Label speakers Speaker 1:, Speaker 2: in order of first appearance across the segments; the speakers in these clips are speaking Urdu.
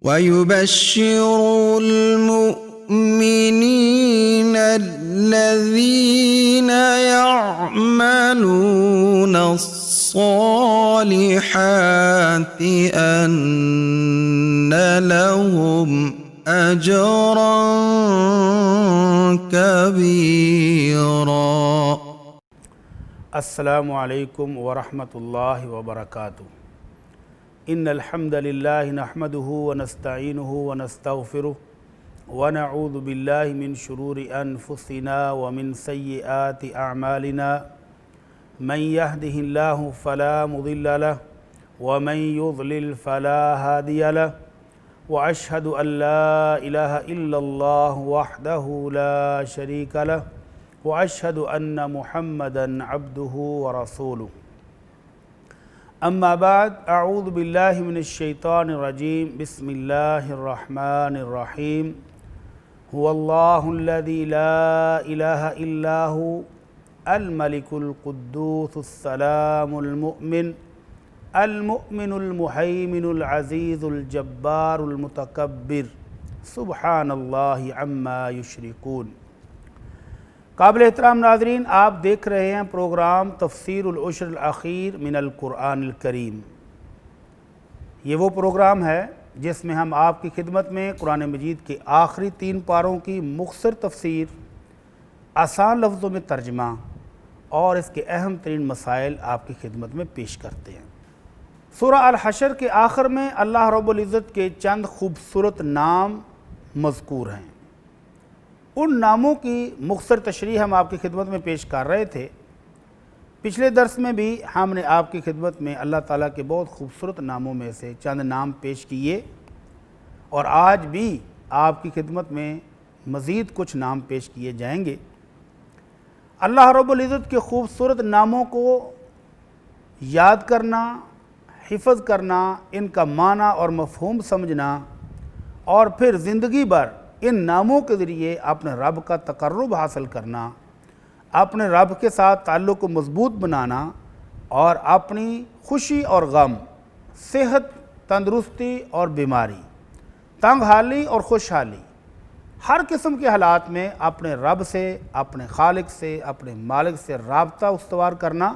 Speaker 1: ويبشر المؤمنين الذين يعملون الصالحات أن لهم أجرا كبيرا۔
Speaker 2: السلام علیکم ورحمۃ اللہ وبرکاتہ۔ ان الحمد للہ نحمده ونستعینه ونستغفره ونعوذ باللہ من شرور انفسنا ومن سیئات اعمالنا من يهده الله فلا مضل له ومن يضلل فلا هادي له واشهد ان لا اله الا الله وحده لا شريك له واشهد ان محمدا عبده ورسوله۔ اما بعد، اعوذ باللہ من الشیطان الرجیم، بسم اللہ الرحمن الرحیم۔ هو اللہ الذی لا الہ الا هو الملک القدوس السلام المؤمن المہیمن العزیز الجبار المتکبر، سبحان اللہ عما یشرکون۔ قابل احترام ناظرین، آپ دیکھ رہے ہیں پروگرام تفسیر العشر الاخیر من القرآن الکریم۔ یہ وہ پروگرام ہے جس میں ہم آپ کی خدمت میں قرآن مجید کے آخری 3 پاروں کی مختصر تفسیر، آسان لفظوں میں ترجمہ اور اس کے اہم ترین مسائل آپ کی خدمت میں پیش کرتے ہیں۔ سورہ الحشر کے آخر میں اللہ رب العزت کے چند خوبصورت نام مذکور ہیں۔ ان ناموں کی مختصر تشریح ہم آپ کی خدمت میں پیش کر رہے تھے۔ پچھلے درس میں بھی ہم نے آپ کی خدمت میں اللہ تعالیٰ کے بہت خوبصورت ناموں میں سے چند نام پیش کیے، اور آج بھی آپ کی خدمت میں مزید کچھ نام پیش کیے جائیں گے۔ اللہ رب العزت کے خوبصورت ناموں کو یاد کرنا، حفظ کرنا، ان کا معنی اور مفہوم سمجھنا، اور پھر زندگی بھر ان ناموں کے ذریعے اپنے رب کا تقرب حاصل کرنا، اپنے رب کے ساتھ تعلق کو مضبوط بنانا، اور اپنی خوشی اور غم، صحت، تندرستی اور بیماری، تنگ حالی اور خوشحالی، ہر قسم کے حالات میں اپنے رب سے، اپنے خالق سے، اپنے مالک سے رابطہ استوار کرنا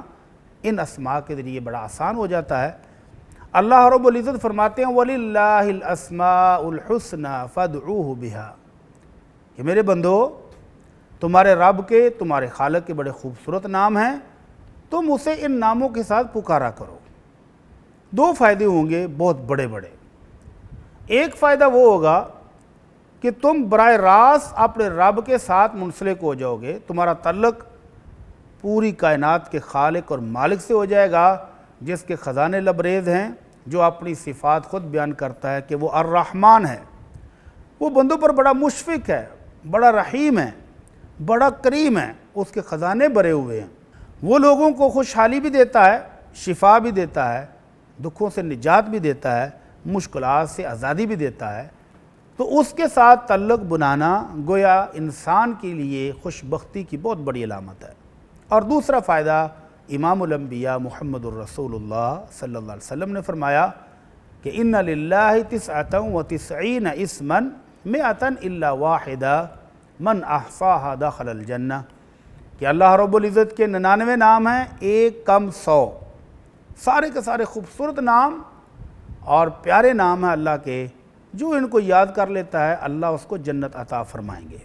Speaker 2: ان اسماء کے ذریعے بڑا آسان ہو جاتا ہے۔ اللہ رب العزت فرماتے ہیں وَلِلَّهِ الْأَسْمَاءُ الْحُسْنَى فَادْعُوهُ بِهَا، کہ میرے بندو، تمہارے رب کے، تمہارے خالق کے بڑے خوبصورت نام ہیں، تم اسے ان ناموں کے ساتھ پکارا کرو۔ 2 فائدے ہوں گے بہت بڑے بڑے۔ ایک فائدہ وہ ہوگا کہ تم براہ راست اپنے رب کے ساتھ منسلک ہو جاؤ گے، تمہارا تعلق پوری کائنات کے خالق اور مالک سے ہو جائے گا، جس کے خزانے لبریز ہیں، جو اپنی صفات خود بیان کرتا ہے کہ وہ الرحمن ہے، وہ بندوں پر بڑا مشفق ہے، بڑا رحیم ہے، بڑا کریم ہے، اس کے خزانے بھرے ہوئے ہیں۔ وہ لوگوں کو خوشحالی بھی دیتا ہے، شفا بھی دیتا ہے، دکھوں سے نجات بھی دیتا ہے، مشکلات سے آزادی بھی دیتا ہے۔ تو اس کے ساتھ تعلق بنانا گویا انسان کے لیے خوش بختی کی بہت بڑی علامت ہے۔ اور دوسرا فائدہ، امام الانبیاء محمد الرسول اللہ صلی اللہ علیہ وسلم نے فرمایا کہ ان للہ 99 اسما 100 الا واحدہ من احصاها دخل الجنہ، کہ اللہ رب العزت کے 99 نام ہیں، 1 کم 100، سارے کے سارے خوبصورت نام اور پیارے نام ہیں اللہ کے، جو ان کو یاد کر لیتا ہے اللہ اس کو جنت عطا فرمائیں گے۔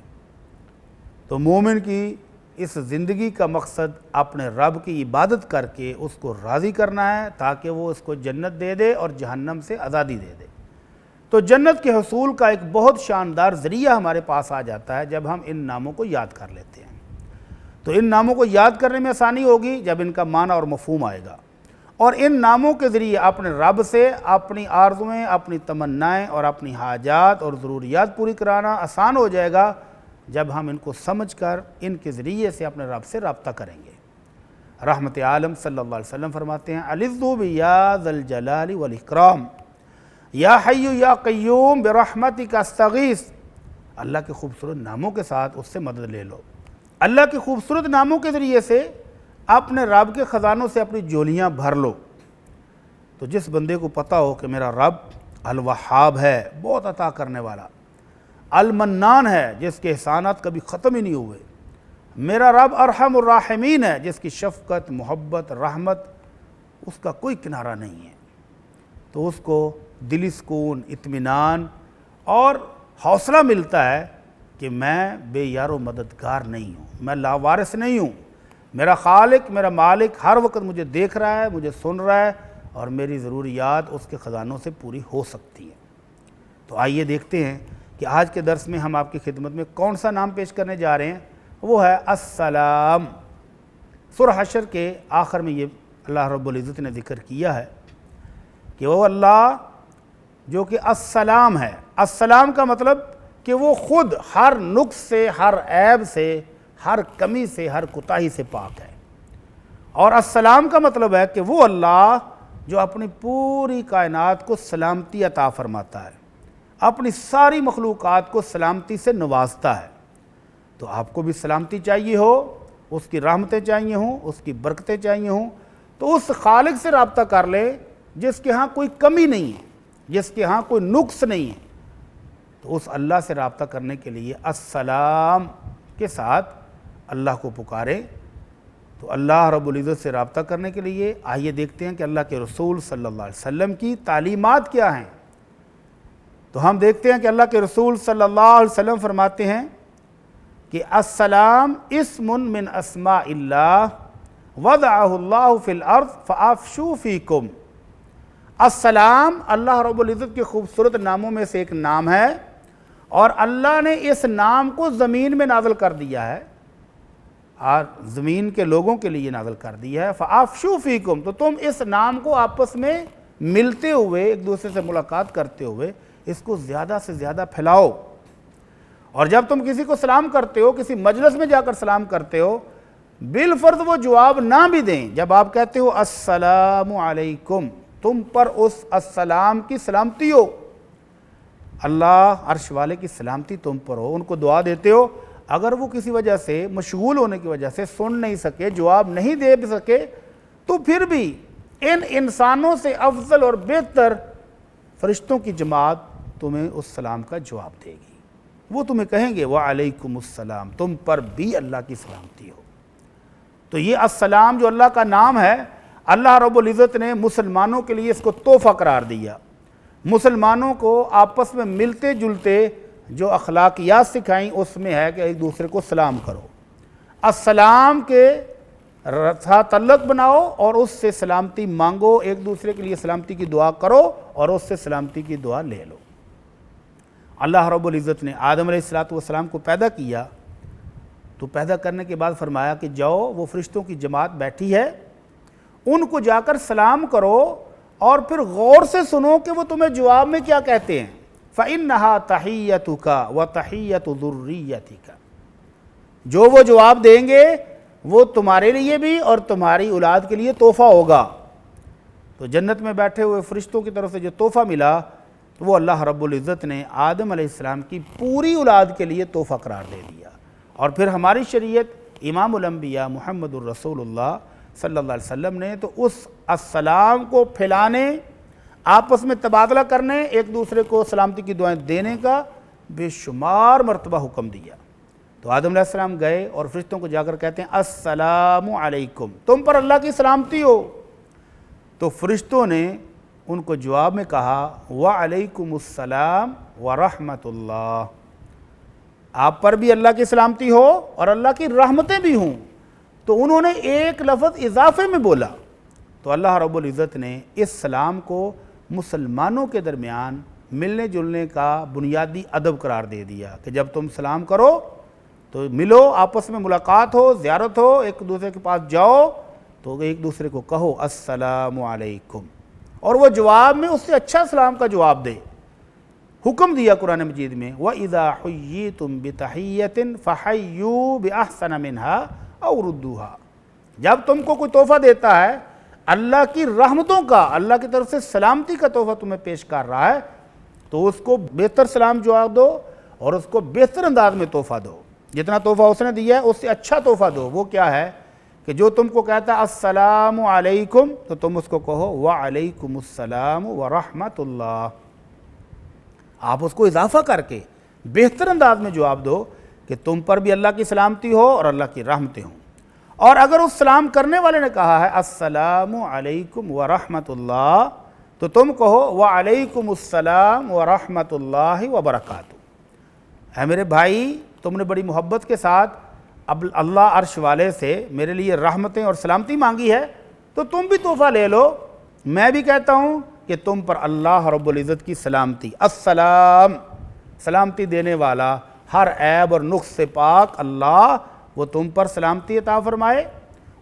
Speaker 2: تو مومن کی اس زندگی کا مقصد اپنے رب کی عبادت کر کے اس کو راضی کرنا ہے، تاکہ وہ اس کو جنت دے دے اور جہنم سے آزادی دے دے۔ تو جنت کے حصول کا ایک بہت شاندار ذریعہ ہمارے پاس آ جاتا ہے جب ہم ان ناموں کو یاد کر لیتے ہیں۔ تو ان ناموں کو یاد کرنے میں آسانی ہوگی جب ان کا معنی اور مفہوم آئے گا، اور ان ناموں کے ذریعے اپنے رب سے اپنی آرزویں، اپنی تمنائیں اور اپنی حاجات اور ضروریات پوری کرانا آسان ہو جائے گا جب ہم ان کو سمجھ کر ان کے ذریعے سے اپنے رب سے رابطہ کریں گے۔ رحمت عالم صلی اللہ علیہ وسلم فرماتے ہیں الذو بیا ذی الجلال والاکرام یا حی یا قیوم برحمتک استغیث، اللہ کے خوبصورت ناموں کے ساتھ اس سے مدد لے لو۔ اللہ کے خوبصورت ناموں کے ذریعے سے اپنے رب کے خزانوں سے اپنی جولیاں بھر لو۔ تو جس بندے کو پتہ ہو کہ میرا رب الوہاب ہے، بہت عطا کرنے والا، المنان ہے جس کے احسانات کبھی ختم ہی نہیں ہوئے، میرا رب ارحم الراحمین ہے جس کی شفقت، محبت، رحمت اس کا کوئی کنارہ نہیں ہے، تو اس کو دلی سکون، اطمینان اور حوصلہ ملتا ہے کہ میں بے یار و مددگار نہیں ہوں، میں لاوارث نہیں ہوں، میرا خالق، میرا مالک ہر وقت مجھے دیکھ رہا ہے، مجھے سن رہا ہے، اور میری ضروریات اس کے خزانوں سے پوری ہو سکتی ہیں۔ تو آئیے دیکھتے ہیں کہ آج کے درس میں ہم آپ کی خدمت میں کون سا نام پیش کرنے جا رہے ہیں، وہ ہے السلام۔ سورہ حشر کے آخر میں یہ اللہ رب العزت نے ذکر کیا ہے کہ وہ اللہ جو کہ السلام ہے۔ السلام کا مطلب کہ وہ خود ہر نقص سے، ہر عیب سے، ہر کمی سے، ہر کوتاہی سے پاک ہے، اور السلام کا مطلب ہے کہ وہ اللہ جو اپنی پوری کائنات کو سلامتی عطا فرماتا ہے، اپنی ساری مخلوقات کو سلامتی سے نوازتا ہے۔ تو آپ کو بھی سلامتی چاہیے ہو، اس کی رحمتیں چاہیے ہوں، اس کی برکتیں چاہیے ہوں، تو اس خالق سے رابطہ کر لے جس کے ہاں کوئی کمی نہیں ہے، جس کے ہاں کوئی نقص نہیں ہے۔ تو اس اللہ سے رابطہ کرنے کے لیے السلام کے ساتھ اللہ کو پکاریں۔ تو اللہ رب العزت سے رابطہ کرنے کے لیے آئیے دیکھتے ہیں کہ اللہ کے رسول صلی اللہ علیہ وسلم کی تعلیمات کیا ہیں۔ تو ہم دیکھتے ہیں کہ اللہ کے رسول صلی اللہ علیہ وسلم فرماتے ہیں کہ السلام اسم من اسماء اللہ وضعہ اللہ فی الارض فافشوا فیکم۔ السلام اللہ رب العزت کے خوبصورت ناموں میں سے ایک نام ہے، اور اللہ نے اس نام کو زمین میں نازل کر دیا ہے، اور زمین کے لوگوں کے لیے نازل کر دیا ہے۔ فَأَفْشُوا فِيكُمْ، تو تم اس نام کو آپس میں ملتے ہوئے، ایک دوسرے سے ملاقات کرتے ہوئے اس کو زیادہ سے زیادہ پھیلاؤ۔ اور جب تم کسی کو سلام کرتے ہو، کسی مجلس میں جا کر سلام کرتے ہو، بالفرض وہ جواب نہ بھی دیں، جب آپ کہتے ہو السلام علیکم، تم پر اس السلام کی سلامتی ہو، اللہ عرش والے کی سلامتی تم پر ہو، ان کو دعا دیتے ہو، اگر وہ کسی وجہ سے، مشغول ہونے کی وجہ سے سن نہیں سکے، جواب نہیں دے سکے، تو پھر بھی ان انسانوں سے افضل اور بہتر فرشتوں کی جماعت تمہیں اس سلام کا جواب دے گی، وہ تمہیں کہیں گے وعلیکم السلام، تم پر بھی اللہ کی سلامتی ہو۔ تو یہ السلام جو اللہ کا نام ہے، اللہ رب العزت نے مسلمانوں کے لیے اس کو تحفہ قرار دیا۔ مسلمانوں کو آپس میں ملتے جلتے جو اخلاقیات سکھائیں اس میں ہے کہ ایک دوسرے کو سلام کرو، السلام کے ساتھ تعلق بناؤ اور اس سے سلامتی مانگو، ایک دوسرے کے لیے سلامتی کی دعا کرو اور اس سے سلامتی کی دعا لے لو۔ اللہ رب العزت نے آدم علیہ السلام کو پیدا کیا، تو پیدا کرنے کے بعد فرمایا کہ جاؤ، وہ فرشتوں کی جماعت بیٹھی ہے، ان کو جا کر سلام کرو اور پھر غور سے سنو کہ وہ تمہیں جواب میں کیا کہتے ہیں۔ فَإِنَّهَا تَحِيَّتُكَ وَتَحِيَّةُ ذُرِّيَّتِكَ، جو وہ جواب دیں گے وہ تمہارے لیے بھی اور تمہاری اولاد کے لیے تحفہ ہوگا۔ تو جنت میں بیٹھے ہوئے فرشتوں کی طرف سے جو تحفہ ملا، تو وہ اللہ رب العزت نے آدم علیہ السلام کی پوری اولاد کے لیے تحفہ قرار دے دیا۔ اور پھر ہماری شریعت امام الانبیاء محمد الرسول اللہ صلی اللہ علیہ وسلم نے تو اس السلام کو پھیلانے، آپس میں تبادلہ کرنے، ایک دوسرے کو سلامتی کی دعائیں دینے کا بے شمار مرتبہ حکم دیا۔ تو آدم علیہ السلام گئے اور فرشتوں کو جا کر کہتے ہیں السلام علیکم، تم پر اللہ کی سلامتی ہو۔ تو فرشتوں نے ان کو جواب میں کہا وعلیکم السلام ورحمۃ اللہ، آپ پر بھی اللہ کی سلامتی ہو اور اللہ کی رحمتیں بھی ہوں۔ تو انہوں نے ایک لفظ اضافے میں بولا، تو اللہ رب العزت نے اس سلام کو مسلمانوں کے درمیان ملنے جلنے کا بنیادی ادب قرار دے دیا کہ جب تم سلام کرو تو ملو، آپس میں ملاقات ہو، زیارت ہو، ایک دوسرے کے پاس جاؤ تو ایک دوسرے کو کہو السلام علیکم، اور وہ جواب میں اس سے اچھا سلام کا جواب دے۔ حکم دیا قرآن مجید میں وَإِذَا حُيِّيتُم بِتَحِيَّةٍ فَحَيُّوا بِأَحْسَنَ مِنْهَا أَوْ رُدُّوهَا، جب تم کو کوئی تحفہ دیتا ہے اللہ کی رحمتوں کا، اللہ کی طرف سے سلامتی کا تحفہ تمہیں پیش کر رہا ہے، تو اس کو بہتر سلام جواب دو اور اس کو بہتر انداز میں تحفہ دو۔ جتنا تحفہ اس نے دیا ہے اس سے اچھا تحفہ دو۔ وہ کیا ہے کہ جو تم کو کہتا ہے السلام علیکم تو تم اس کو کہو وعلیکم السلام ورحمۃ اللہ۔ آپ اس کو اضافہ کر کے بہتر انداز میں جواب دو کہ تم پر بھی اللہ کی سلامتی ہو اور اللہ کی رحمتیں ہوں۔ اور اگر اس سلام کرنے والے نے کہا ہے السلام علیکم ورحمۃ اللہ تو تم کہو وعلیکم السلام ورحمۃ اللہ وبرکاتہ۔ اے میرے بھائی، تم نے بڑی محبت کے ساتھ اب اللہ عرش والے سے میرے لیے رحمتیں اور سلامتی مانگی ہے تو تم بھی تحفہ لے لو۔ میں بھی کہتا ہوں کہ تم پر اللہ رب العزت کی سلامتی، السلام، سلامتی دینے والا، ہر عیب اور نقص سے پاک اللہ، وہ تم پر سلامتی عطا فرمائے،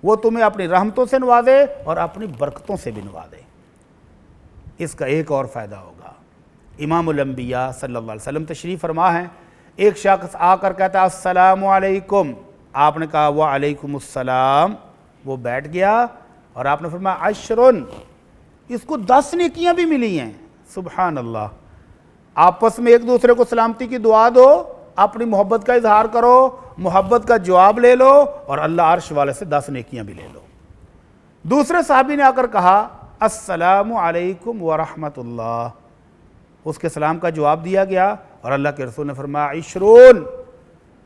Speaker 2: وہ تمہیں اپنی رحمتوں سے نوازے اور اپنی برکتوں سے بھی نوازے۔ اس کا ایک اور فائدہ ہوگا، امام الانبیاء صلی اللہ علیہ وسلم تشریف فرما ہیں، ایک شخص آ کر کہتا ہے السلام علیکم، آپ نے کہا وعلیکم السلام، وہ بیٹھ گیا اور آپ نے فرمایا عشرن، اس کو 10 نیکیاں بھی ملی ہیں۔ سبحان اللہ۔ آپس میں ایک دوسرے کو سلامتی کی دعا دو، اپنی محبت کا اظہار کرو، محبت کا جواب لے لو اور اللہ عرش والے سے 10 نیکیاں بھی لے لو۔ دوسرے صحابی نے آ کر کہا السلام علیکم ورحمۃ اللہ، اس کے سلام کا جواب دیا گیا اور اللہ کے رسول نے فرمایا عشرون،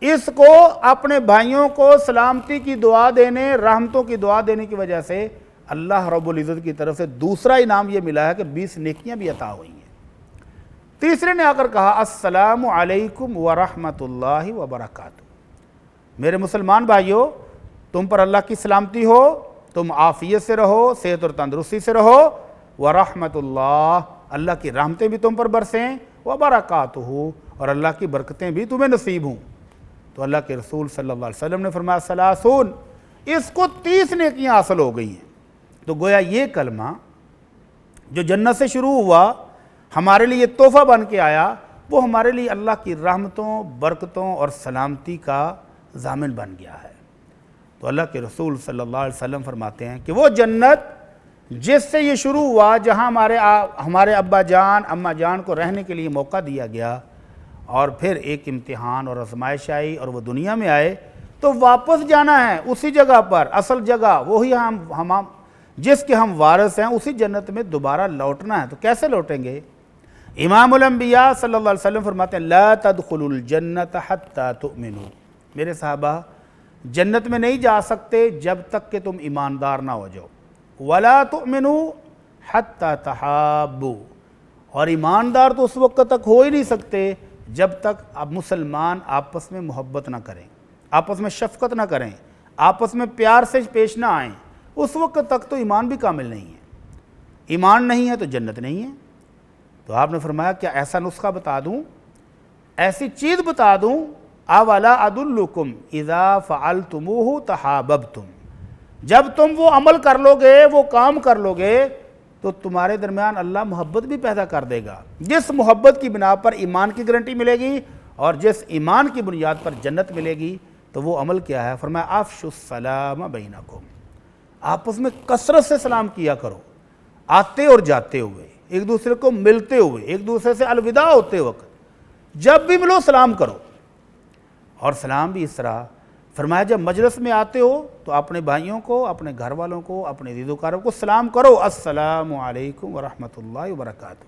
Speaker 2: اس کو اپنے بھائیوں کو سلامتی کی دعا دینے، رحمتوں کی دعا دینے کی وجہ سے اللہ رب العزت کی طرف سے دوسرا انعام یہ ملا ہے کہ 20 نیکیاں بھی عطا ہوئی ہیں۔ تیسرے نے آ کر کہا السلام علیکم ورحمۃ اللہ وبرکاتہ، میرے مسلمان بھائیوں، تم پر اللہ کی سلامتی ہو، تم عافیت سے رہو، صحت اور تندرستی سے رہو، ورحمۃ اللہ، اللہ کی رحمتیں بھی تم پر برسیں، وبرکاتہ، اور اللہ کی برکتیں بھی تمہیں نصیب ہوں۔ تو اللہ کے رسول صلی اللہ علیہ وسلم نے فرمایا ثلاثون، اس کو 30 نیکیاں حاصل ہو گئی ہیں۔ تو گویا یہ کلمہ جو جنت سے شروع ہوا، ہمارے لیے تحفہ بن کے آیا، وہ ہمارے لیے اللہ کی رحمتوں، برکتوں اور سلامتی کا ضامن بن گیا ہے۔ تو اللہ کے رسول صلی اللہ علیہ وسلم فرماتے ہیں کہ وہ جنت جس سے یہ شروع ہوا، جہاں ہمارے ابا جان اماں جان کو رہنے کے لیے موقع دیا گیا، اور پھر ایک امتحان اور آزمائش آئی اور وہ دنیا میں آئے، تو واپس جانا ہے اسی جگہ پر، اصل جگہ وہی ہم جس کے ہم وارث ہیں، اسی جنت میں دوبارہ لوٹنا ہے۔ تو کیسے لوٹیں گے؟ امام الانبیاء صلی اللہ علیہ وسلم فرماتے ہیں لا تدخلوا الجنت حتی تؤمنوا، میرے صحابہ جنت میں نہیں جا سکتے جب تک کہ تم ایماندار نہ ہو جاؤ، ولا تؤمنوا حتی تحابوا، اور ایماندار تو اس وقت تک ہو ہی نہیں سکتے جب تک اب مسلمان آپس میں محبت نہ کریں، آپس میں شفقت نہ کریں، آپس میں پیار سے پیش نہ آئیں، اس وقت تک تو ایمان بھی کامل نہیں ہے۔ ایمان نہیں ہے تو جنت نہیں ہے۔ تو آپ نے فرمایا کیا ایسا نسخہ بتا دوں، ایسی چیز بتا دوں، اولا ادلکم اذا فعلتموہ تحاببتم، جب تم وہ عمل کر لو گے، وہ کام کر لو گے، تو تمہارے درمیان اللہ محبت بھی پیدا کر دے گا، جس محبت کی بنا پر ایمان کی گارنٹی ملے گی اور جس ایمان کی بنیاد پر جنت ملے گی۔ تو وہ عمل کیا ہے؟ فرمایا افشوا السلام بینکم، آپس میں کثرت سے سلام کیا کرو، آتے اور جاتے ہوئے، ایک دوسرے کو ملتے ہوئے، ایک دوسرے سے الوداع ہوتے وقت، جب بھی ملو سلام کرو۔ اور سلام بھی اس طرح فرمایا جب مجلس میں آتے ہو تو اپنے بھائیوں کو، اپنے گھر والوں کو، اپنے عزیزوکاروں کو سلام کرو، السلام علیکم ورحمۃ اللہ وبرکاتہ۔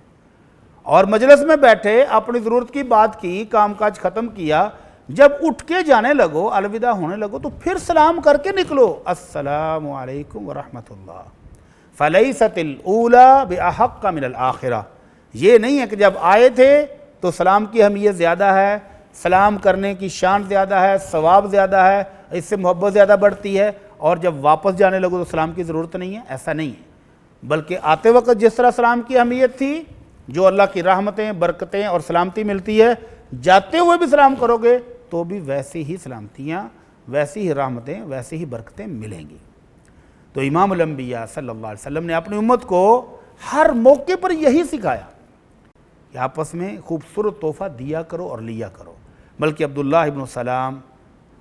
Speaker 2: اور مجلس میں بیٹھے اپنی ضرورت کی بات کی، کام کاج ختم کیا، جب اٹھ کے جانے لگو، الوداع ہونے لگو، تو پھر سلام کر کے نکلو، السلام علیکم ورحمۃ اللہ۔ فلیست الاولی باحق من الاخرہ، یہ نہیں ہے کہ جب آئے تھے تو سلام کی اہمیت زیادہ ہے، سلام کرنے کی شان زیادہ ہے، ثواب زیادہ ہے، اس سے محبت زیادہ بڑھتی ہے، اور جب واپس جانے لگو تو سلام کی ضرورت نہیں ہے، ایسا نہیں ہے۔ بلکہ آتے وقت جس طرح سلام کی اہمیت تھی، جو اللہ کی رحمتیں، برکتیں اور سلامتی ملتی ہے، جاتے ہوئے بھی سلام کرو گے تو بھی ویسی ہی سلامتیاں، ویسی ہی رحمتیں، ویسی ہی برکتیں ملیں گی۔ تو امام الانبیاء صلی اللہ علیہ وسلم نے اپنی امت کو ہر موقع پر یہی سکھایا کہ آپس میں خوبصورت تحفہ دیا کرو اور لیا کرو۔ بلکہ عبداللہ ابن سلام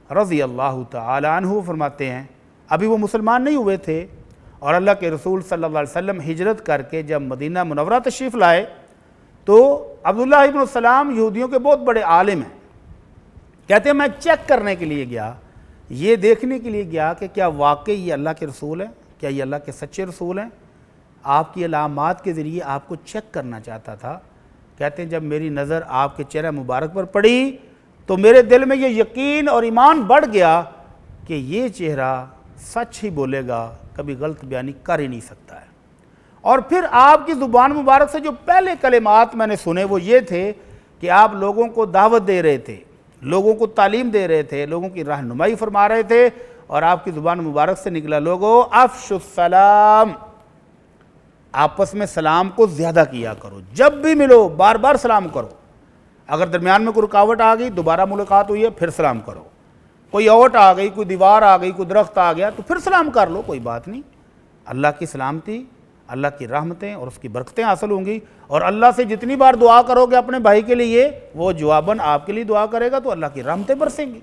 Speaker 2: رضی اللہ تعالی عنہ فرماتے ہیں، ابھی وہ مسلمان نہیں ہوئے تھے، اور اللہ کے رسول صلی اللہ علیہ وسلم ہجرت کر کے جب مدینہ منورہ تشریف لائے تو عبداللہ ابن سلام یہودیوں کے بہت بڑے عالم ہیں، کہتے ہیں میں چیک کرنے کے لیے گیا، یہ دیکھنے کے لیے گیا کہ کیا واقعی یہ اللہ کے رسول ہیں، کیا یہ اللہ کے سچے رسول ہیں، آپ کی علامات کے ذریعے آپ کو چیک کرنا چاہتا تھا۔ کہتے ہیں جب میری نظر آپ کے چہرہ مبارک پر پڑی تو میرے دل میں یہ یقین اور ایمان بڑھ گیا کہ یہ چہرہ سچ ہی بولے گا، کبھی غلط بیانی کر ہی نہیں سکتا ہے۔ اور پھر آپ کی زبان مبارک سے جو پہلے کلمات میں نے سنے وہ یہ تھے کہ آپ لوگوں کو دعوت دے رہے تھے، لوگوں کو تعلیم دے رہے تھے، لوگوں کی رہنمائی فرما رہے تھے، اور آپ کی زبان مبارک سے نکلا لوگو افشوا السلام، آپس میں سلام کو زیادہ کیا کرو، جب بھی ملو بار بار سلام کرو، اگر درمیان میں کوئی رکاوٹ آ گئی، دوبارہ ملاقات ہوئی ہے پھر سلام کرو، کوئی اوٹ آ گئی، کوئی دیوار آ گئی، کوئی درخت آ گیا تو پھر سلام کر لو، کوئی بات نہیں۔ اللہ کی سلامتی، اللہ کی رحمتیں اور اس کی برکتیں حاصل ہوں گی، اور اللہ سے جتنی بار دعا کرو گے اپنے بھائی کے لیے وہ جواباً آپ کے لیے دعا کرے گا تو اللہ کی رحمتیں برسیں گی۔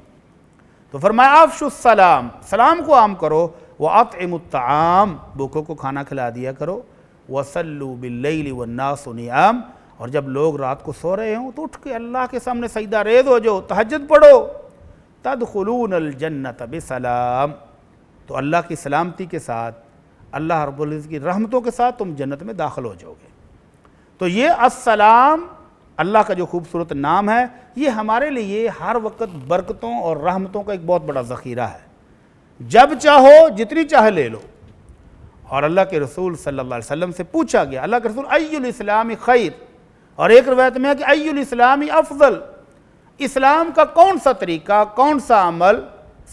Speaker 2: تو فرمایا افشوا السلام، سلام کو عام کرو، وَأَطْعِمُوا الطَّعَامَ، بھوکوں کو کھانا کھلا دیا کرو، وَصَلُّوا بِاللَّيْلِ وَالنَّاسُ نِيَامٌ، اور جب لوگ رات کو سو رہے ہوں تو اٹھ کے اللہ کے سامنے سجدہ ریز ہو جاؤ، تہجد پڑھو، تَدْخُلُونَ الْجَنَّةَ بِسَلَام، تو اللہ کی سلامتی کے ساتھ، اللہ رب العزت کی رحمتوں کے ساتھ تم جنت میں داخل ہو جاؤ گے۔ تو یہ السلام اللہ کا جو خوبصورت نام ہے، یہ ہمارے لیے ہر وقت برکتوں اور رحمتوں کا ایک بہت بڑا ذخیرہ ہے، جب چاہو جتنی چاہے لے لو۔ اور اللہ کے رسول صلی اللہ علیہ وسلم سے پوچھا گیا، اللہ کے رسول ای الاسلام خیر، اور ایک روایت میں ہے کہ ای الاسلام افضل، اسلام کا کون سا طریقہ، کون سا عمل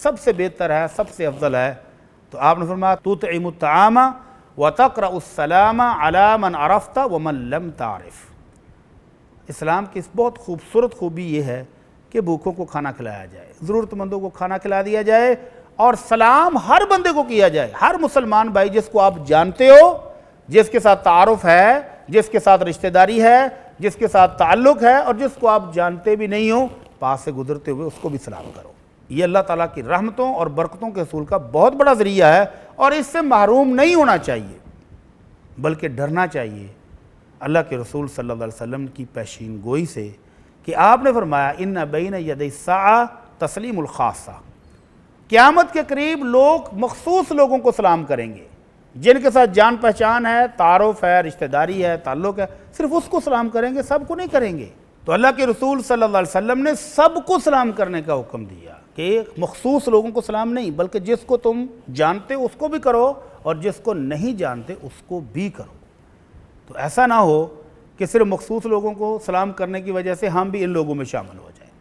Speaker 2: سب سے بہتر ہے، سب سے افضل ہے؟ تو آپ نے فرمایا تطعم الطعام وتقرأ السلام علی من عرفت ومن لم تعرف۔ اسلام کی اس بہت خوبصورت خوبی یہ ہے کہ بھوکوں کو کھانا کھلایا جائے، ضرورت مندوں کو کھانا کھلا دیا جائے، اور سلام ہر بندے کو کیا جائے، ہر مسلمان بھائی جس کو آپ جانتے ہو، جس کے ساتھ تعارف ہے، جس کے ساتھ رشتہ داری ہے، جس کے ساتھ تعلق ہے، اور جس کو آپ جانتے بھی نہیں ہو، پاس سے گزرتے ہوئے اس کو بھی سلام کرو۔ یہ اللہ تعالیٰ کی رحمتوں اور برکتوں کے حصول کا بہت بڑا ذریعہ ہے، اور اس سے محروم نہیں ہونا چاہیے بلکہ ڈرنا چاہیے اللہ کے رسول صلی اللہ علیہ وسلم کی پیشین گوئی سے کہ آپ نے فرمایا ان بین یدی الساعہ تسلیم الخاصہ، قیامت کے قریب لوگ مخصوص لوگوں کو سلام کریں گے، جن کے ساتھ جان پہچان ہے، تعارف ہے، رشتہ داری ہے، تعلق ہے، صرف اس کو سلام کریں گے، سب کو نہیں کریں گے۔ تو اللہ کے رسول صلی اللہ علیہ وسلم نے سب کو سلام کرنے کا حکم دیا کہ مخصوص لوگوں کو سلام نہیں، بلکہ جس کو تم جانتے اس کو بھی کرو، اور جس کو نہیں جانتے اس کو بھی کرو۔ تو ایسا نہ ہو کہ صرف مخصوص لوگوں کو سلام کرنے کی وجہ سے ہم بھی ان لوگوں میں شامل ہو جائیں۔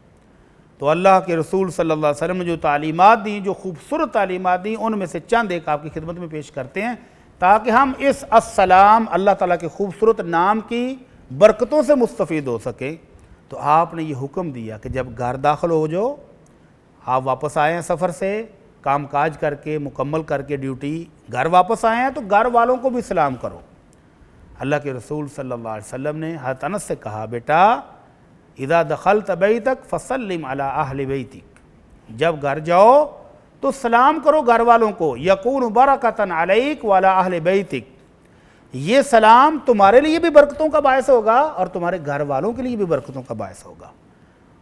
Speaker 2: تو اللہ کے رسول صلی اللہ علیہ وسلم نے جو تعلیمات دیں، جو خوبصورت تعلیمات دیں، ان میں سے چند ایک آپ کی خدمت میں پیش کرتے ہیں تاکہ ہم اس السلام اللہ تعالیٰ کے خوبصورت نام کی برکتوں سے مستفید ہو سکیں۔ تو آپ نے یہ حکم دیا کہ جب گھر داخل ہو جاؤ، آپ واپس آئے ہیں سفر سے، کام کاج کر کے مکمل کر کے ڈیوٹی گھر واپس آئے ہیں تو گھر والوں کو بھی سلام کرو۔ اللہ کے رسول صلی اللہ علیہ وسلم نے حضرت انس سے کہا بیٹا اذا دخلت بیتک فسلم علی اہل بیتک، جب گھر جاؤ تو سلام کرو گھر والوں کو، یکون برکۃ علیک وعلی اہل بیتک، یہ سلام تمہارے لیے بھی برکتوں کا باعث ہوگا اور تمہارے گھر والوں کے لیے بھی برکتوں کا باعث ہوگا۔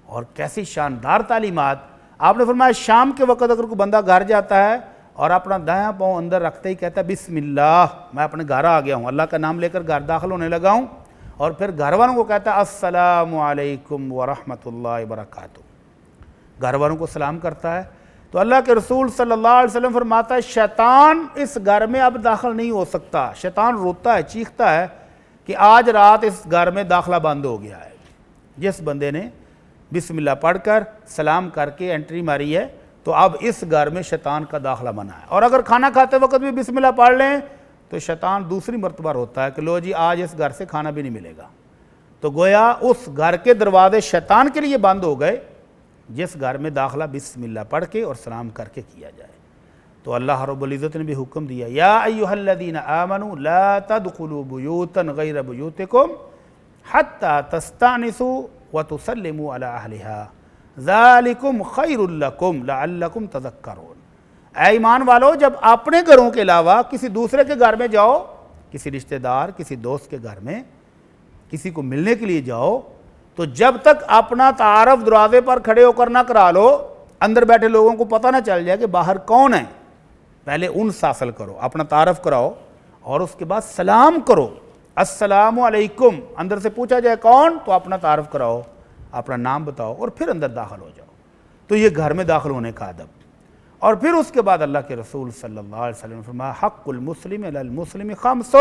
Speaker 2: اور کیسی شاندار تعلیمات! آپ نے فرمایا شام کے وقت اگر کوئی بندہ گھر جاتا ہے اور اپنا دایاں پاؤں اندر رکھتے ہی کہتا ہے بسم اللہ، میں اپنے گھر آ گیا ہوں، اللہ کا نام لے کر گھر داخل ہونے لگا ہوں، اور پھر گھر والوں کو کہتا ہے السلام علیکم ورحمۃ اللہ وبرکاتہ، گھر والوں کو سلام کرتا ہے، تو اللہ کے رسول صلی اللہ علیہ وسلم فرماتا ہے شیطان اس گھر میں اب داخل نہیں ہو سکتا۔ شیطان روتا ہے، چیختا ہے کہ آج رات اس گھر میں داخلہ بند ہو گیا ہے۔ جس بندے نے بسم اللہ پڑھ کر سلام کر کے انٹری ماری ہے تو اب اس گھر میں شیطان کا داخلہ بنا ہے، اور اگر کھانا کھاتے وقت بھی بسم اللہ پڑھ لیں تو شیطان دوسری مرتبہ ہوتا ہے کہ لو جی آج اس گھر سے کھانا بھی نہیں ملے گا۔ تو گویا اس گھر کے دروازے شیطان کے لیے بند ہو گئے جس گھر میں داخلہ بسم اللہ پڑھ کے اور سلام کر کے کیا جائے۔ تو اللہ رب العزت نے بھی حکم دیا یا ایھا الذین آمنوا لا تدخلوا بیوتا غیر بیوتکم حتی تستأنسوا وتسلموا علی اہلہا ذالکم خیر لکم لعلکم تذکرون۔ اے ایمان والو، جب اپنے گھروں کے علاوہ کسی دوسرے کے گھر میں جاؤ، کسی رشتہ دار، کسی دوست کے گھر میں کسی کو ملنے کے لیے جاؤ، تو جب تک اپنا تعارف دروازے پر کھڑے ہو کر نہ کرا لو، اندر بیٹھے لوگوں کو پتہ نہ چل جائے کہ باہر کون ہے، پہلے انس حاصل کرو، اپنا تعارف کراؤ اور اس کے بعد سلام کرو، السلام علیکم، اندر سے پوچھا جائے کون تو اپنا تعارف کراؤ، اپنا نام بتاؤ اور پھر اندر داخل ہو جاؤ۔ تو یہ گھر میں داخل ہونے کا ادب۔ اور پھر اس کے بعد اللہ کے رسول صلی اللہ علیہ وسلم نے فرمایا حق المسلم علی المسلم خمس،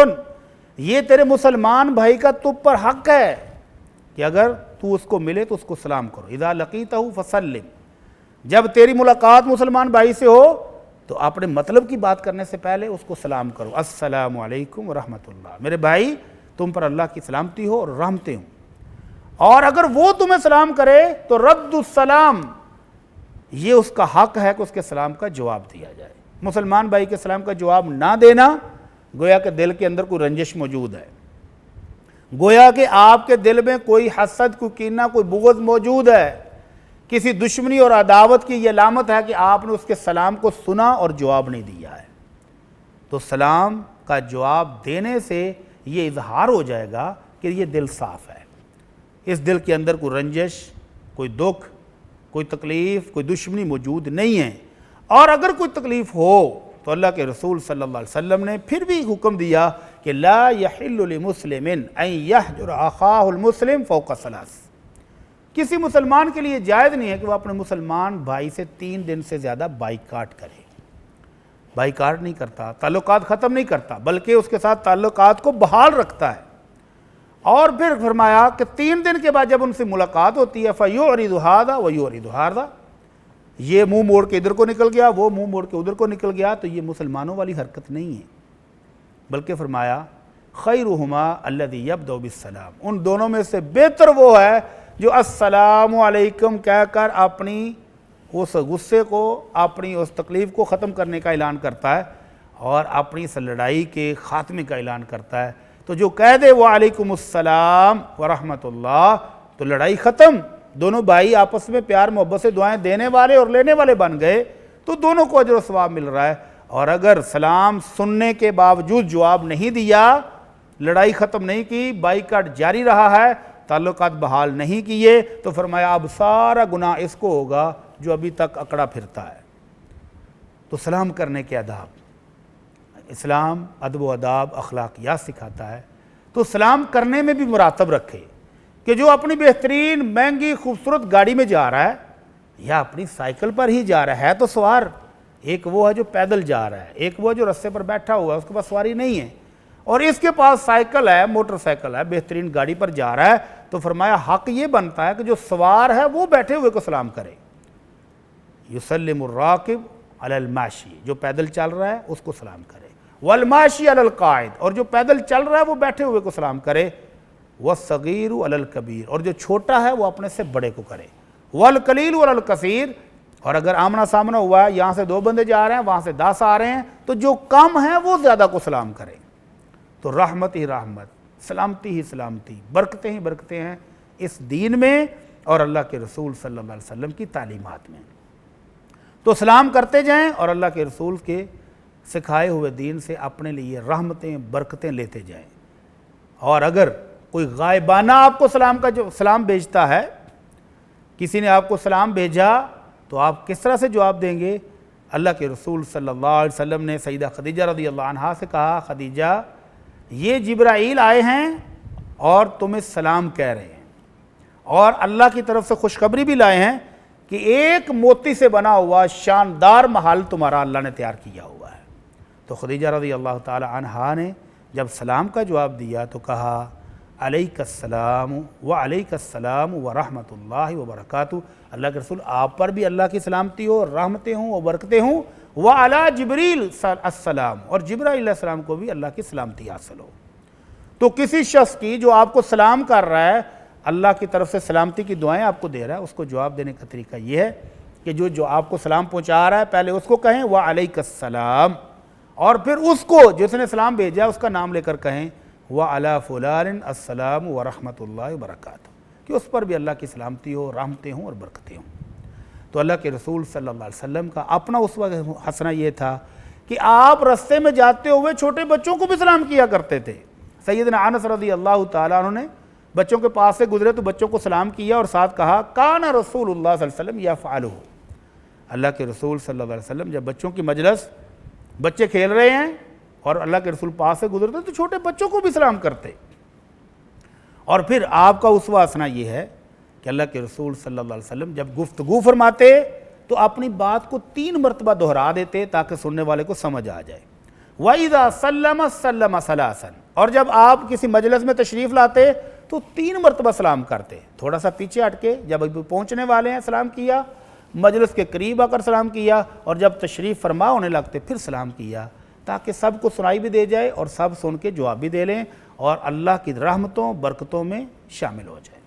Speaker 2: یہ تیرے مسلمان بھائی کا تم پر حق ہے کہ اگر تو اس کو ملے تو اس کو سلام کرو، اذا لقیتہ فسلم، جب تیری ملاقات مسلمان بھائی سے ہو تو اپنے مطلب کی بات کرنے سے پہلے اس کو سلام کرو، السلام علیکم ورحمۃ اللہ، میرے بھائی تم پر اللہ کی سلامتی ہو اور رحمتیں ہوں۔ اور اگر وہ تمہیں سلام کرے تو رد السلام، یہ اس کا حق ہے کہ اس کے سلام کا جواب دیا جائے۔ مسلمان بھائی کے سلام کا جواب نہ دینا گویا کہ دل کے اندر کوئی رنجش موجود ہے، گویا کہ آپ کے دل میں کوئی حسد، کوئی کینہ، کوئی بغض موجود ہے، کسی دشمنی اور عداوت کی یہ علامت ہے کہ آپ نے اس کے سلام کو سنا اور جواب نہیں دیا ہے۔ تو سلام کا جواب دینے سے یہ اظہار ہو جائے گا کہ یہ دل صاف ہے، اس دل کے اندر کوئی رنجش، کوئی دکھ، کوئی تکلیف، کوئی دشمنی موجود نہیں ہے۔ اور اگر کوئی تکلیف ہو تو اللہ کے رسول صلی اللہ علیہ وسلم نے پھر بھی حکم دیا کہ لا یحل لمسلم ان یحجر اخاہ المسلم فوق ثلاث، کسی مسلمان کے لیے جائز نہیں ہے کہ وہ اپنے مسلمان بھائی سے 3 دن سے زیادہ بائیکاٹ کرے۔ بائیکاٹ نہیں کرتا، تعلقات ختم نہیں کرتا، بلکہ اس کے ساتھ تعلقات کو بحال رکھتا ہے۔ اور پھر فرمایا کہ 3 دن کے بعد جب ان سے ملاقات ہوتی ہے فَيُعْرِضُ هَذَا وَيُعْرِضُ هَذَا، یہ منہ موڑ کے ادھر کو نکل گیا، وہ منہ موڑ کے ادھر کو نکل گیا، تو یہ مسلمانوں والی حرکت نہیں ہے، بلکہ فرمایا خَيْرُهُمَا الَّذِي يَبْدَأُ بِالسَّلَامِ، ان دونوں میں سے بہتر وہ ہے جو السلام علیکم کہہ کر اپنی اس غصے کو، اپنی اس تکلیف کو ختم کرنے کا اعلان کرتا ہے اور اپنی اس لڑائی کے خاتمے کا اعلان کرتا ہے۔ تو جو کہہ دے وعلیکم السلام ورحمۃ اللہ تو لڑائی ختم، دونوں بھائی آپس میں پیار محبت سے دعائیں دینے والے اور لینے والے بن گئے، تو دونوں کو اجر و ثواب مل رہا ہے۔ اور اگر سلام سننے کے باوجود جواب نہیں دیا، لڑائی ختم نہیں کی، بائیکاٹ جاری رہا ہے، تعلقات بحال نہیں کیے، تو فرمایا اب سارا گناہ اس کو ہوگا جو ابھی تک اکڑا پھرتا ہے۔ تو سلام کرنے کے آداب، اسلام ادب و آداب اخلاقیات سکھاتا ہے، تو سلام کرنے میں بھی مراتب رکھے کہ جو اپنی بہترین مہنگی خوبصورت گاڑی میں جا رہا ہے یا اپنی سائیکل پر ہی جا رہا ہے تو سوار، ایک وہ ہے جو پیدل جا رہا ہے، ایک وہ جو رستے پر بیٹھا ہوا ہے اس کے پاس سواری نہیں ہے، اور اس کے پاس سائیکل ہے، موٹر سائیکل ہے، بہترین گاڑی پر جا رہا ہے، تو فرمایا حق یہ بنتا ہے کہ جو سوار ہے وہ بیٹھے ہوئے کو سلام کرے، یسلم الراکب علی الماشی، جو پیدل چل رہا ہے اس کو سلام کرے، والماشی علی القاعد، اور جو پیدل چل رہا ہے وہ بیٹھے ہوئے کو سلام کرے، والصغیر علی الکبیر، اور جو چھوٹا ہے وہ اپنے سے بڑے کو کرے، والقلیل علی الکثیر، اور اگر آمنا سامنا ہوا ہے، یہاں سے 2 بندے جا رہے ہیں وہاں سے 10 آ رہے ہیں، تو جو کم ہے وہ زیادہ کو سلام کرے۔ تو رحمت ہی رحمت، سلامتی ہی سلامتی، برکتیں ہی برکتیں ہیں اس دین میں اور اللہ کے رسول صلی اللہ علیہ وسلم کی تعلیمات میں۔ تو سلام کرتے جائیں اور اللہ کے رسول کے سکھائے ہوئے دین سے اپنے لیے رحمتیں برکتیں لیتے جائیں۔ اور اگر کوئی غائبانہ آپ کو سلام کا جو سلام بھیجتا ہے، کسی نے آپ کو سلام بھیجا تو آپ کس طرح سے جواب دیں گے؟ اللہ کے رسول صلی اللہ علیہ وسلم نے سیدہ خدیجہ رضی اللہ عنہا سے کہا، خدیجہ یہ جبرائیل آئے ہیں اور تمہیں سلام کہہ رہے ہیں، اور اللہ کی طرف سے خوشخبری بھی لائے ہیں کہ ایک موتی سے بنا ہوا شاندار محل تمہارا اللہ نے تیار کیا ہوا ہے۔ تو خدیجہ رضی اللہ تعالی عنہا نے جب سلام کا جواب دیا تو کہا علیک السلام وعلیک السلام ورحمۃ اللہ وبرکاتہ، اللہ کے رسول آپ پر بھی اللہ کی سلامتی ہو، رحمتیں ہوں اور برکتیں ہوں، وعلی جبریل السلام، اور جبرائیل علیہ السلام کو بھی اللہ کی سلامتی حاصل ہو۔ تو کسی شخص کی جو آپ کو سلام کر رہا ہے، اللہ کی طرف سے سلامتی کی دعائیں آپ کو دے رہا ہے، اس کو جواب دینے کا طریقہ یہ ہے کہ جو آپ کو سلام پہنچا رہا ہے پہلے اس کو کہیں وعلیک السلام، اور پھر اس کو جس نے سلام بھیجا اس کا نام لے کر کہیں وعلی فلان السلام ورحمۃ اللہ وبرکاتہ، کہ اس پر بھی اللہ کی سلامتی ہو، رحمتیں ہوں اور برکتیں ہوں۔ تو اللہ کے رسول صلی اللہ علیہ وسلم کا اپنا اسوہ حسنہ یہ تھا کہ آپ رستے میں جاتے ہوئے چھوٹے بچوں کو بھی سلام کیا کرتے تھے۔ سیدنا انس رضی اللہ تعالیٰ عنہ نے بچوں کے پاس سے گزرے تو بچوں کو سلام کیا اور ساتھ کہا کان رسول اللہ صلی اللہ علیہ وسلم یفعلہ، اللہ کے رسول صلی اللہ علیہ وسلم جب بچوں کی مجلس، بچے کھیل رہے ہیں اور اللہ کے رسول پاس سے گزرتے تو چھوٹے بچوں کو بھی سلام کرتے. اور پھر آپ کا اسوہ حسنہ یہ ہے کہ اللہ کے رسول صلی اللہ علیہ وسلم جب گفتگو فرماتے تو اپنی بات کو 3 مرتبہ دہرا دیتے تاکہ سننے والے کو سمجھ آ جائے. وَإِذَا سَلَّمَ سَلَّمَ ثَلَاثًا، اور جب آپ کسی مجلس میں تشریف لاتے تو 3 مرتبہ سلام کرتے. تھوڑا سا پیچھے ہٹ کے جب ابھی پہنچنے والے ہیں سلام کیا، مجلس کے قریب آ کر سلام کیا، اور جب تشریف فرما ہونے لگتے پھر سلام کیا، تاکہ سب کو سنائی بھی دے جائے اور سب سن کے جواب بھی دے لیں اور اللہ کی رحمتوں برکتوں میں شامل ہو جائے.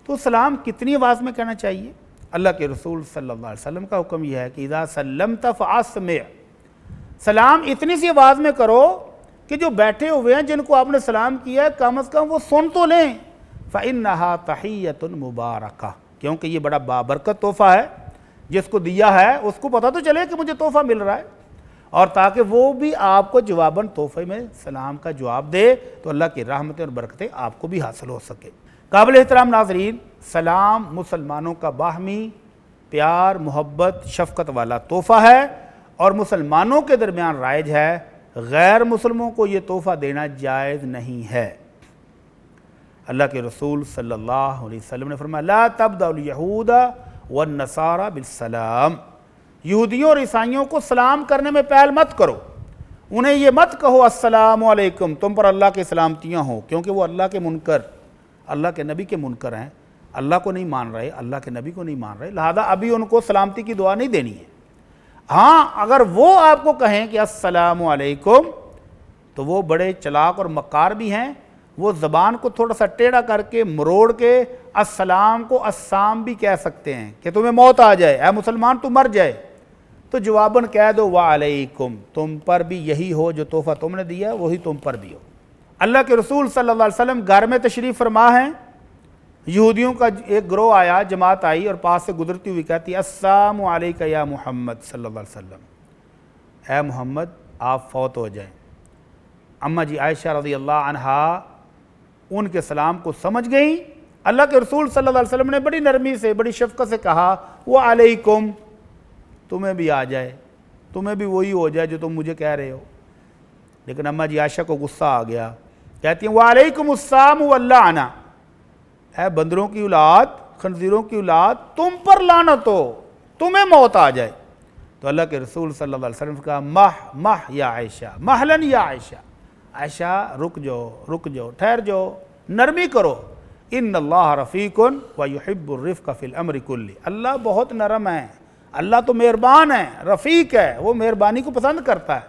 Speaker 2: تو سلام کتنی آواز میں کہنا چاہیے؟ اللہ کے رسول صلی اللہ علیہ وسلم کا حکم یہ ہے کہ اذا سلمت فاسمع، سلام اتنی سی آواز میں کرو کہ جو بیٹھے ہوئے ہیں جن کو آپ نے سلام کیا ہے کم از کم وہ سن تو لیں. فإنها تحیۃ مبارکہ، کیونکہ یہ بڑا بابرکت تحفہ ہے، جس کو دیا ہے اس کو پتہ تو چلے کہ مجھے تحفہ مل رہا ہے، اور تاکہ وہ بھی آپ کو جواباً تحفے میں سلام کا جواب دے تو اللہ کی رحمتیں اور برکتیں آپ کو بھی حاصل ہو سکے. قابل احترام ناظرین، سلام مسلمانوں کا باہمی پیار محبت شفقت والا تحفہ ہے اور مسلمانوں کے درمیان رائج ہے. غیر مسلموں کو یہ تحفہ دینا جائز نہیں ہے. اللہ کے رسول صلی اللہ علیہ وسلم نے فرمایا لا تبدأ الیہود والنصارى بالسلام، یہودیوں اور عیسائیوں کو سلام کرنے میں پہل مت کرو، انہیں یہ مت کہو السلام علیکم تم پر اللہ کی سلامتیاں ہوں، کیونکہ وہ اللہ کے منکر، اللہ کے نبی کے منکر ہیں، اللہ کو نہیں مان رہے، اللہ کے نبی کو نہیں مان رہے، لہذا ابھی ان کو سلامتی کی دعا نہیں دینی ہے. ہاں اگر وہ آپ کو کہیں کہ السلام علیکم تو وہ بڑے چلاک اور مکار بھی ہیں، وہ زبان کو تھوڑا سا ٹیڑھا کر کے مروڑ کے السلام کو السام بھی کہہ سکتے ہیں کہ تمہیں موت آ جائے، اے مسلمان تو مر جائے، تو جواباً کہہ دو وعلیکم، تم پر بھی یہی ہو جو تحفہ تم نے دیا وہی تم پر بھی ہو. اللہ کے رسول صلی اللہ علیہ وسلم گھر میں تشریف فرما ہیں، یہودیوں کا ایک گروہ آیا، جماعت آئی اور پاس سے گزرتی ہوئی کہتی السلام علیک یا محمد صلی اللہ علیہ وسلم، اے محمد آپ فوت ہو جائیں. اماں جی عائشہ رضی اللہ عنہا ان کے سلام کو سمجھ گئیں. اللہ کے رسول صلی اللہ علیہ وسلم نے بڑی نرمی سے بڑی شفقت سے کہا وعلیکم، تمہیں بھی آ جائے، تمہیں بھی وہی ہو جائے جو تم مجھے کہہ رہے ہو. لیکن اماں جی عائشہ کو غصہ آ گیا، کہتی ہیں وعلیکم السلام واللعنہ، اے بندروں کی اولاد خنزیروں کی اولاد تم پر لعنت ہو، تمہیں موت آ جائے. تو اللہ کے رسول صلی اللہ علیہ وسلم نے کہا مح یا عائشہ، محلن یا عائشہ، عائشہ رک جاؤ ٹھہر جاؤ، نرمی کرو. ان اللہ رفیق ویحب الرفق فی الامر کلی، اللہ بہت نرم ہے، اللہ تو مہربان ہے، رفیق ہے، وہ مہربانی کو پسند کرتا ہے.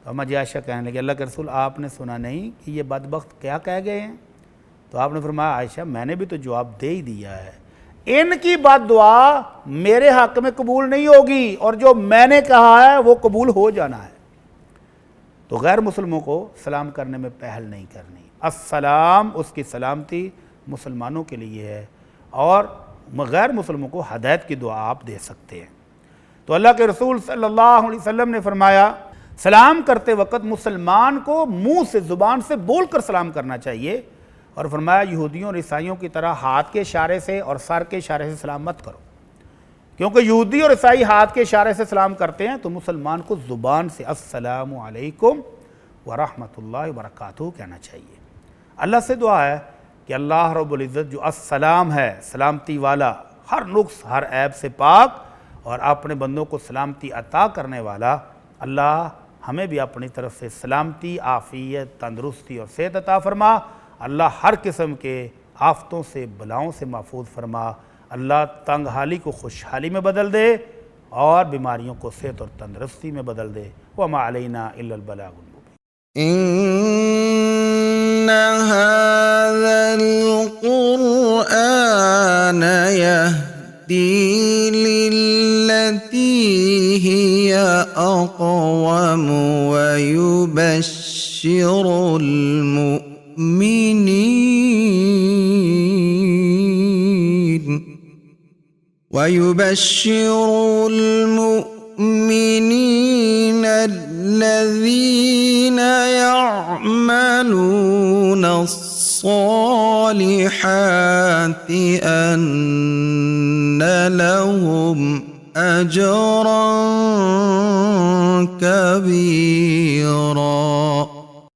Speaker 2: تو اماں جی عائشہ کہنے لگے اللہ کے رسول آپ نے سنا نہیں کہ یہ بدبخت کیا کہہ گئے ہیں؟ تو آپ نے فرمایا عائشہ میں نے بھی تو جواب دے ہی دیا ہے، ان کی بد دعا میرے حق میں قبول نہیں ہوگی اور جو میں نے کہا ہے وہ قبول ہو جانا ہے. تو غیر مسلموں کو سلام کرنے میں پہل نہیں کرنی. السلام اس کی سلامتی مسلمانوں کے لیے ہے اور غیر مسلموں کو ہدایت کی دعا آپ دے سکتے ہیں. تو اللہ کے رسول صلی اللہ علیہ وسلم نے فرمایا سلام کرتے وقت مسلمان کو منہ سے زبان سے بول کر سلام کرنا چاہیے، اور فرمایا یہودیوں اور عیسائیوں کی طرح ہاتھ کے اشارے سے اور سر کے اشارے سے سلام مت کرو، کیونکہ یہودی اور عیسائی ہاتھ کے اشارے سے سلام کرتے ہیں تو مسلمان کو زبان سے السلام علیکم ورحمۃ اللہ وبرکاتہ کہنا چاہیے. اللہ سے دعا ہے کہ اللہ رب العزت جو السلام ہے، سلامتی والا، ہر نقص ہر عیب سے پاک اور اپنے بندوں کو سلامتی عطا کرنے والا، اللہ ہمیں بھی اپنی طرف سے سلامتی، عافیت، تندرستی اور صحت عطا فرما. اللہ ہر قسم کے آفتوں سے بلاؤں سے محفوظ فرما. اللہ تنگ حالی کو خوشحالی میں بدل دے اور بیماریوں کو صحت اور تندرستی میں بدل دے. وما علینا الا البلاغ المبین.
Speaker 1: إن هذا القرآن يهدي للتي هي أقوم ويبشر المؤمنين الذين يعملون الصالحات أن لهم أجرا كبيرا.